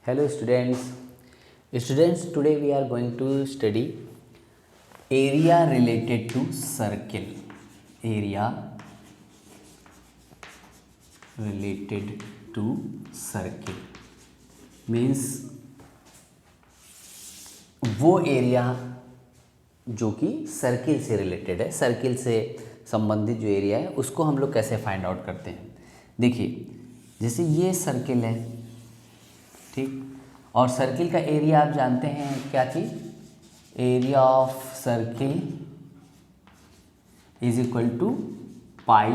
Hello students. Students, today we are going to study area related to circle. Area related to circle means वो area जो कि circle से related है, circle से संबंधित जो एरिया है उसको हम लोग कैसे फाइंड आउट करते हैं। देखिए, जैसे ये सर्किल है, ठीक, और सर्किल का एरिया आप जानते हैं क्या चीज़, area of circle is equal to pi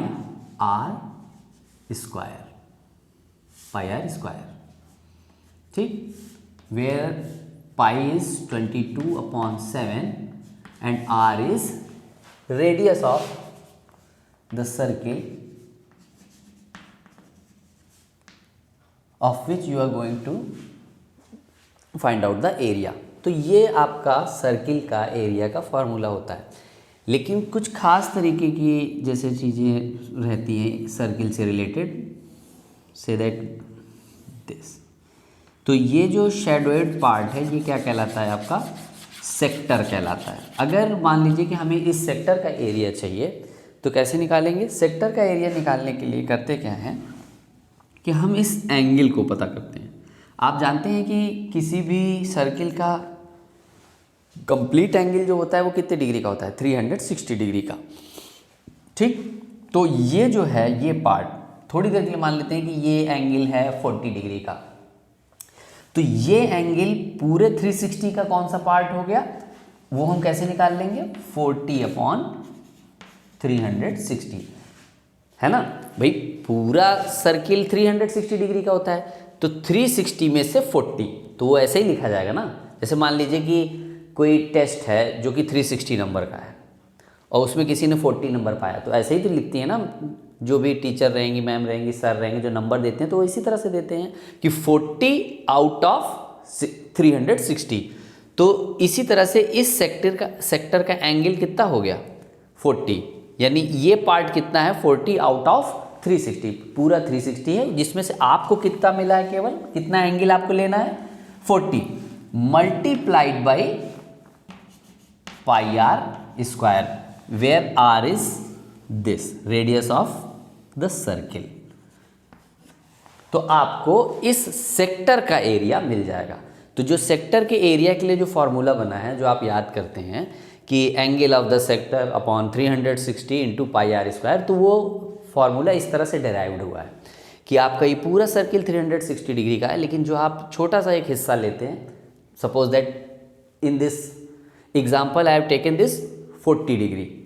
r square, ठीक, where pi is 22/7 and r is radius of the circle of which you are going to find out the area। तो ये आपका सर्किल का एरिया का formula होता है, लेकिन कुछ खास तरीके की जैसे चीज़ें रहती हैं सर्किल से रिलेटेड, से दैट दिस। तो ये जो शैडोइड पार्ट है ये क्या कहलाता है, आपका सेक्टर कहलाता है। अगर मान लीजिए कि हमें इस सेक्टर का एरिया चाहिए तो कैसे निकालेंगे। सेक्टर का एरिया निकालने के लिए करते क्या हैं कि हम इस एंगल को पता करते हैं। आप जानते हैं कि किसी भी सर्किल का कंप्लीट एंगल जो होता है वो कितने डिग्री का होता है, 360 डिग्री का, ठीक। तो ये जो है ये पार्ट थोड़ी देर के लिए मान लेते हैं कि ये एंगल है 40 डिग्री का। तो ये एंगल पूरे 360 का कौन सा पार्ट हो गया, वो हम कैसे निकाल लेंगे, 40/360, है ना भाई। पूरा सर्किल 360 डिग्री का होता है, तो 360 में से 40, तो वो ऐसे ही लिखा जाएगा ना। जैसे मान लीजिए कि कोई टेस्ट है जो कि 360 नंबर का है और उसमें किसी ने 40 नंबर पाया, तो ऐसे ही तो लिखती है ना, जो भी टीचर रहेंगी, मैम रहेंगी, सर रहेंगे, जो नंबर देते हैं तो वो इसी तरह से देते हैं कि 40 आउट ऑफ 360। तो इसी तरह से इस सेक्टर का एंगल कितना हो गया, 40, यानी ये पार्ट कितना है, 40 आउट ऑफ 360, पूरा 360 है, जिसमें से आपको कितना मिला है, केवल कितना एंगल आपको लेना है, 40 multiplied by pi r square, where r is this radius of the circle. तो आपको इस सेक्टर का एरिया मिल जाएगा। तो जो सेक्टर के एरिया के लिए जो फॉर्मूला बना है, जो आप याद करते हैं कि angle of the sector upon 360 into pi r square, तो वो फॉर्मूला इस तरह से डेराइव्ड हुआ है कि आपका ये पूरा सर्किल 360 डिग्री का है, लेकिन जो आप छोटा सा एक हिस्सा लेते हैं, suppose that in this example I have taken this 40 degree.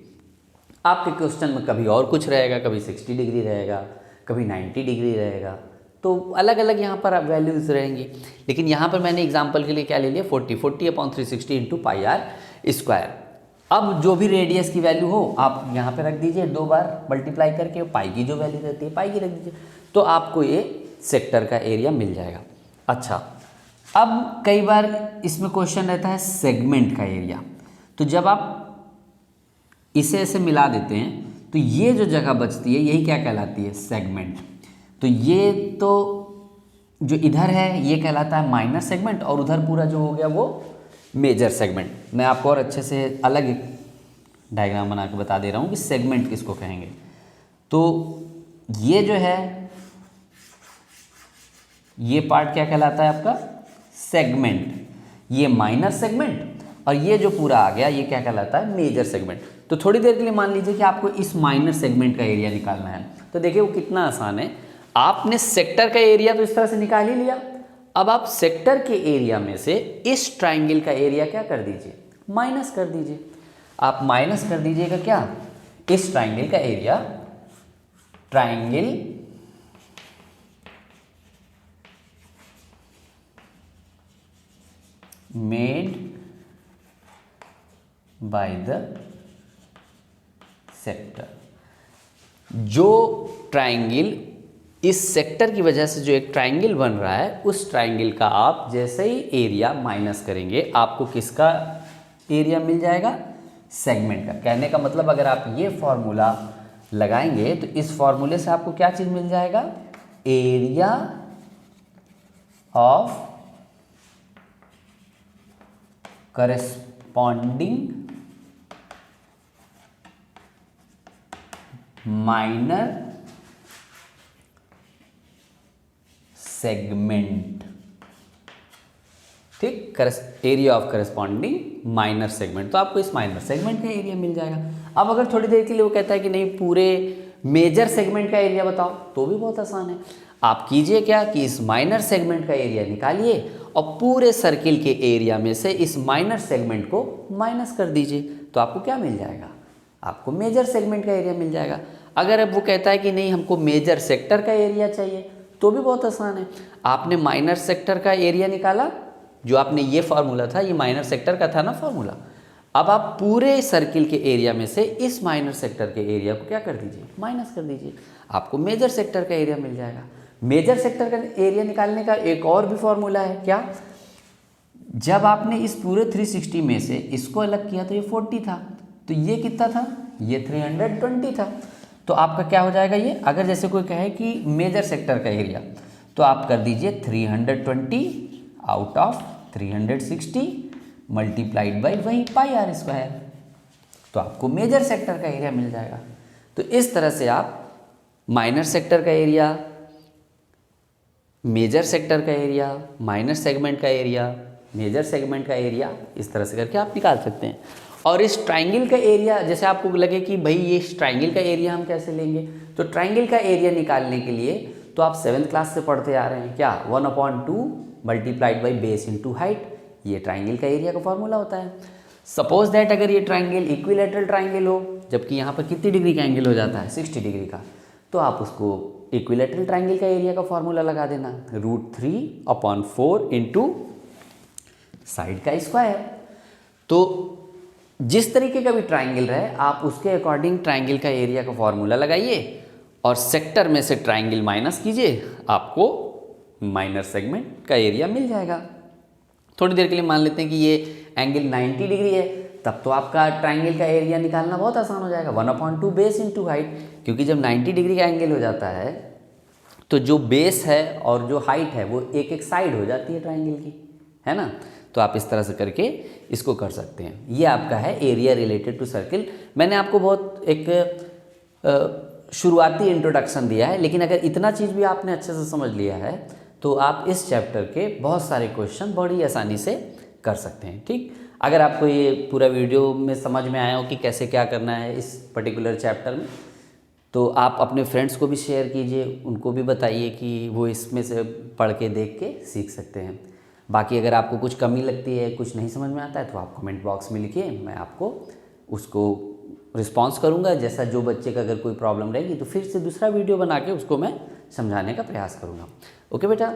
आपके क्वेश्चन में कभी और कुछ रहेगा, कभी 60 डिग्री रहेगा, कभी 90 डिग्री रहेगा, तो अलग अलग यहाँ पर वैल्यूज़ रहेंगी। लेकिन यहाँ पर मैंने एग्जांपल के लिए क्या ले लिया, 40/360 इंटू पाई आर स्क्वायर। अब जो भी रेडियस की वैल्यू हो आप यहाँ पे रख दीजिए, 2 बार मल्टीप्लाई करके, पाई की जो वैल्यू रहती है पाई की रख दीजिए, तो आपको ये सेक्टर का एरिया मिल जाएगा। अच्छा, अब कई बार इसमें क्वेश्चन रहता है सेगमेंट का एरिया। तो जब आप इसे ऐसे मिला देते हैं तो ये जो जगह बचती है यही क्या कहलाती है, सेगमेंट। तो ये तो जो इधर है ये कहलाता है माइनर सेगमेंट, और उधर पूरा जो हो गया वो मेजर सेगमेंट। मैं आपको और अच्छे से अलग एक डायग्राम बना के बता दे रहा हूँ कि सेगमेंट किसको कहेंगे। तो ये जो है ये पार्ट क्या कहलाता है आपका, सेगमेंट। ये माइनर सेगमेंट, और ये जो पूरा आ गया ये क्या कहलाता है, मेजर सेगमेंट। तो थोड़ी देर के लिए मान लीजिए कि आपको इस माइनर सेगमेंट का एरिया निकालना है। तो देखिए वो कितना आसान है, आपने सेक्टर का एरिया तो इस तरह से निकाल ही लिया। अब आप सेक्टर के एरिया में से इस ट्राइंगल का एरिया क्या कर दीजिए, माइनस कर दीजिए। आप माइनस कर दीजिएगा क्या, इस ट्राइंगल का area, triangle made by the sector. जो ट्राइंगल इस सेक्टर की वजह से जो एक ट्राइंगल बन रहा है, उस ट्राइंगल का आप जैसे ही एरिया माइनस करेंगे आपको किसका एरिया मिल जाएगा, सेगमेंट का। कहने का मतलब अगर आप ये फॉर्मूला लगाएंगे तो इस फॉर्मूले से आपको क्या चीज़ मिल जाएगा, area of corresponding minor segment. ठीक, area of corresponding minor segment, तो आपको इस माइनर सेगमेंट का एरिया मिल जाएगा। अब अगर थोड़ी देर के लिए वो कहता है कि नहीं पूरे मेजर सेगमेंट का एरिया बताओ, तो भी बहुत आसान है। आप कीजिए क्या कि इस माइनर सेगमेंट का एरिया निकालिए और पूरे सर्किल के एरिया में से इस माइनर सेगमेंट को माइनस कर दीजिए, तो आपको क्या मिल जाएगा, आपको मेजर सेगमेंट का एरिया मिल जाएगा। अगर अब वो कहता है कि नहीं हमको मेजर सेक्टर का एरिया चाहिए, तो भी बहुत आसान है। आपने माइनर सेक्टर का एरिया निकाला, जो आपने ये फार्मूला था, ये माइनर सेक्टर का था ना फार्मूला। अब आप पूरे सर्किल के एरिया में से इस माइनर सेक्टर के एरिया को क्या कर दीजिए, माइनस कर दीजिए, आपको मेजर सेक्टर का एरिया मिल जाएगा। मेजर सेक्टर का एरिया निकालने का एक और भी फार्मूला है, क्या, जब आपने इस पूरे 360 में से इसको अलग किया तो ये 40 था, तो ये कितना था, ये 320 था। तो आपका क्या हो जाएगा ये, अगर जैसे कोई कहे कि मेजर सेक्टर का एरिया, तो आप कर दीजिए 320 आउट ऑफ 360 मल्टीप्लाइड बाई वही पाई आर स्क्वायर, तो आपको मेजर सेक्टर का एरिया मिल जाएगा। तो इस तरह से आप माइनर सेक्टर का एरिया, मेजर सेक्टर का एरिया, माइनर सेगमेंट का एरिया, मेजर सेगमेंट का एरिया, इस तरह से करके आप निकाल सकते हैं। और इस ट्राइंगल का एरिया, जैसे आपको लगे कि भाई ये ट्राइंगल का एरिया हम कैसे लेंगे, तो ट्राइंगल का एरिया निकालने के लिए तो आप 7th क्लास से पढ़ते आ रहे हैं, क्या, 1/2 multiplied by base into height, ये ट्राइंगल का एरिया का फॉर्मूला होता है। सपोज दैट अगर ये ट्राइंगल इक्विलैटरल ट्राइंगल हो, जबकि यहाँ पर कितनी डिग्री का एंगल हो जाता है, 60 डिग्री का, तो आप उसको इक्विलैटरल ट्राइंगल का एरिया का फॉर्मूला लगा देना, √3/4 इंटू साइड का स्क्वायर। तो जिस तरीके का भी ट्राइंगल रहे, आप उसके अकॉर्डिंग ट्राइंगल का एरिया का फॉर्मूला लगाइए और सेक्टर में से ट्राइंगल माइनस कीजिए, आपको माइनर सेगमेंट का एरिया मिल जाएगा। थोड़ी देर के लिए मान लेते हैं कि ये एंगल 90 डिग्री है, तब तो आपका ट्राइंगल का एरिया निकालना बहुत आसान हो जाएगा, 1/2 बेस इंटू हाइट, क्योंकि जब 90 डिग्री का एंगल हो जाता है तो जो बेस है और जो हाइट है वो एक एक साइड हो जाती है ट्राइंगल की, है ना। तो आप इस तरह से करके इसको कर सकते हैं। ये आपका है एरिया रिलेटेड टू सर्किल। मैंने आपको बहुत एक शुरुआती इंट्रोडक्शन दिया है, लेकिन अगर इतना चीज़ भी आपने अच्छे से समझ लिया है तो आप इस चैप्टर के बहुत सारे क्वेश्चन बड़ी आसानी से कर सकते हैं। ठीक, अगर आपको ये पूरा वीडियो में समझ में आया हो कि कैसे क्या करना है इस पर्टिकुलर चैप्टर में, तो आप अपने फ्रेंड्स को भी शेयर कीजिए, उनको भी बताइए कि वो इसमें से पढ़ के देख के सीख सकते हैं। बाकी अगर आपको कुछ कमी लगती है, कुछ नहीं समझ में आता है, तो आप कमेंट बॉक्स में लिखिए, मैं आपको उसको रिस्पॉन्स करूँगा। जैसा जो बच्चे का अगर कोई प्रॉब्लम रहेगी तो फिर से दूसरा वीडियो बना के उसको मैं समझाने का प्रयास करूँगा। ओके बेटा,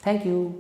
थैंक यू।